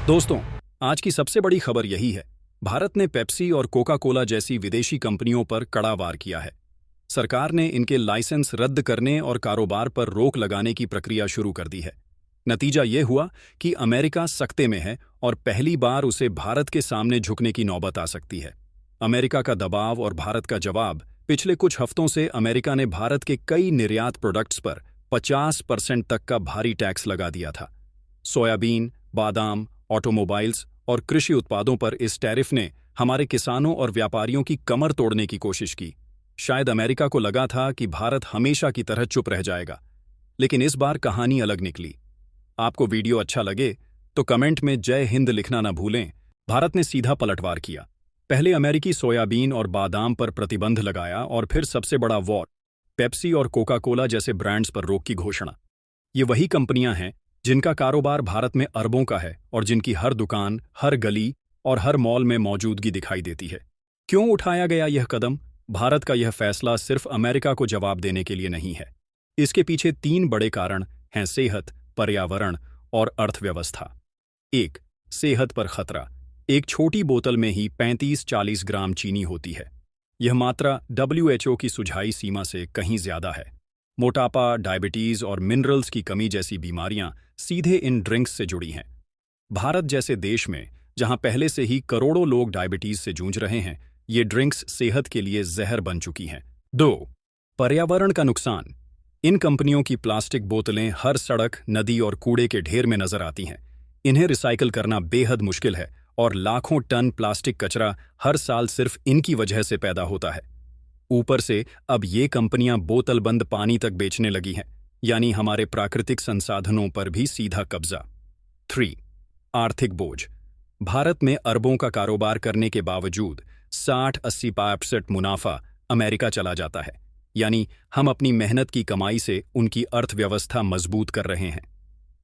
दोस्तों, आज की सबसे बड़ी खबर यही है। भारत ने पेप्सी और कोका कोला जैसी विदेशी कंपनियों पर कड़ा वार किया है। सरकार ने इनके लाइसेंस रद्द करने और कारोबार पर रोक लगाने की प्रक्रिया शुरू कर दी है। नतीजा ये हुआ कि अमेरिका सकते में है और पहली बार उसे भारत के सामने झुकने की नौबत आ सकती है। अमेरिका का दबाव और भारत का जवाब। पिछले कुछ हफ्तों से अमेरिका ने भारत के कई निर्यात प्रोडक्ट्स पर 50% तक का भारी टैक्स लगा दिया था। सोयाबीन, बादाम, ऑटोमोबाइल्स और कृषि उत्पादों पर इस टैरिफ ने हमारे किसानों और व्यापारियों की कमर तोड़ने की कोशिश की। शायद अमेरिका को लगा था कि भारत हमेशा की तरह चुप रह जाएगा, लेकिन इस बार कहानी अलग निकली। आपको वीडियो अच्छा लगे तो कमेंट में जय हिंद लिखना न भूलें। भारत ने सीधा पलटवार किया। पहले अमेरिकी सोयाबीन और बादाम पर प्रतिबंध लगाया और फिर सबसे बड़ा वॉर, पेप्सी और कोका कोला जैसे ब्रांड्स पर रोक की घोषणा। ये वही कंपनियां हैं जिनका कारोबार भारत में अरबों का है और जिनकी हर दुकान, हर गली और हर मॉल में मौजूदगी दिखाई देती है। क्यों उठाया गया यह कदम? भारत का यह फैसला सिर्फ अमेरिका को जवाब देने के लिए नहीं है। इसके पीछे 3 बड़े कारण हैं: सेहत, पर्यावरण और अर्थव्यवस्था। 1. सेहत पर खतरा। एक छोटी बोतल में ही 35-40 ग्राम चीनी होती है। यह मात्रा WHO की सुझाई सीमा से कहीं ज्यादा है। मोटापा, डायबिटीज और मिनरल्स की कमी जैसी बीमारियां सीधे इन ड्रिंक्स से जुड़ी हैं। भारत जैसे देश में, जहां पहले से ही करोड़ों लोग डायबिटीज से जूझ रहे हैं, ये ड्रिंक्स सेहत के लिए जहर बन चुकी हैं। 2. पर्यावरण का नुकसान। इन कंपनियों की प्लास्टिक बोतलें हर सड़क, नदी और कूड़े के ढेर में नजर आती हैं। इन्हें रिसाइकिल करना बेहद मुश्किल है और लाखों टन प्लास्टिक कचरा हर साल सिर्फ इनकी वजह से पैदा होता है। ऊपर से अब ये कंपनियां बोतलबंद पानी तक बेचने लगी हैं, यानी हमारे प्राकृतिक संसाधनों पर भी सीधा कब्जा। 3. आर्थिक बोझ। भारत में अरबों का कारोबार करने के बावजूद 60-80% मुनाफा अमेरिका चला जाता है, यानी हम अपनी मेहनत की कमाई से उनकी अर्थव्यवस्था मजबूत कर रहे हैं।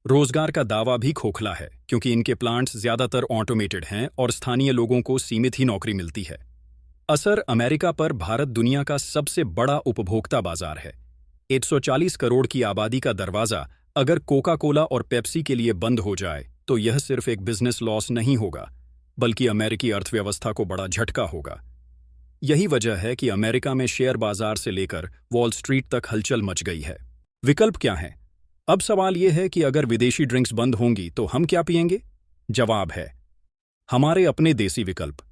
रोजगार का दावा भी खोखला है, क्योंकि इनके प्लांट्स ज्यादातर ऑटोमेटेड हैं और स्थानीय लोगों को सीमित ही नौकरी मिलती है। असर अमेरिका पर। भारत दुनिया का सबसे बड़ा उपभोक्ता बाजार है। 140 करोड़ की आबादी का दरवाजा अगर कोका कोला और पेप्सी के लिए बंद हो जाए तो यह सिर्फ एक बिजनेस लॉस नहीं होगा, बल्कि अमेरिकी अर्थव्यवस्था को बड़ा झटका होगा। यही वजह है कि अमेरिका में शेयर बाजार से लेकर वॉल स्ट्रीट तक हलचल मच गई है। विकल्प क्या है? अब सवाल यह है कि अगर विदेशी ड्रिंक्स बंद होंगी तो हम क्या पिएंगे? जवाब है हमारे अपने देसी विकल्प।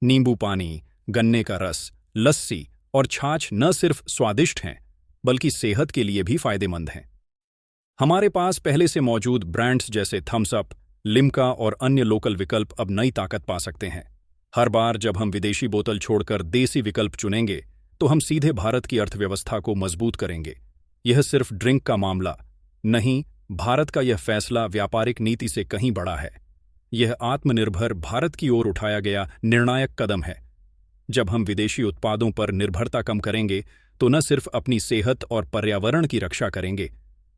नींबू पानी, गन्ने का रस, लस्सी और छाछ न सिर्फ स्वादिष्ट हैं, बल्कि सेहत के लिए भी फायदेमंद हैं। हमारे पास पहले से मौजूद ब्रांड्स जैसे थम्स अप, लिम्का और अन्य लोकल विकल्प अब नई ताकत पा सकते हैं। हर बार जब हम विदेशी बोतल छोड़कर देसी विकल्प चुनेंगे तो हम सीधे भारत की अर्थव्यवस्था को मजबूत करेंगे। यह सिर्फ ड्रिंक का मामला नहीं, भारत का यह फैसला व्यापारिक नीति से कहीं बड़ा है। यह आत्मनिर्भर भारत की ओर उठाया गया निर्णायक कदम है। जब हम विदेशी उत्पादों पर निर्भरता कम करेंगे तो न सिर्फ अपनी सेहत और पर्यावरण की रक्षा करेंगे,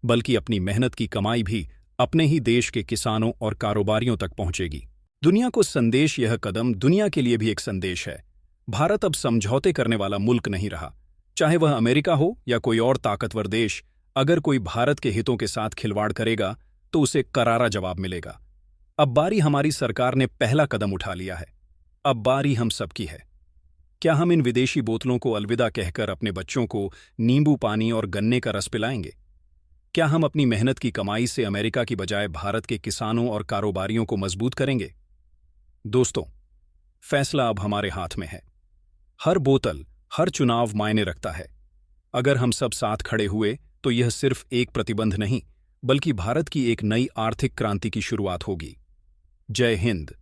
बल्कि अपनी मेहनत की कमाई भी अपने ही देश के किसानों और कारोबारियों तक पहुंचेगी। दुनिया को संदेश। यह कदम दुनिया के लिए भी एक संदेश है। भारत अब समझौते करने वाला मुल्क नहीं रहा। चाहे वह अमेरिका हो या कोई और ताकतवर देश, अगर कोई भारत के हितों के साथ खिलवाड़ करेगा तो उसे करारा जवाब मिलेगा। अब बारी हमारी सरकार ने पहला कदम उठा लिया है। अब बारी हम सबकी है। क्या हम इन विदेशी बोतलों को अलविदा कहकर अपने बच्चों को नींबू पानी और गन्ने का रस पिलाएंगे? क्या हम अपनी मेहनत की कमाई से अमेरिका की बजाय भारत के किसानों और कारोबारियों को मजबूत करेंगे? दोस्तों, फैसला अब हमारे हाथ में है। हर बोतल, हर चुनाव मायने रखता है। अगर हम सब साथ खड़े हुए तो यह सिर्फ एक प्रतिबंध नहीं, बल्कि भारत की एक नई आर्थिक क्रांति की शुरुआत होगी। जय हिंद।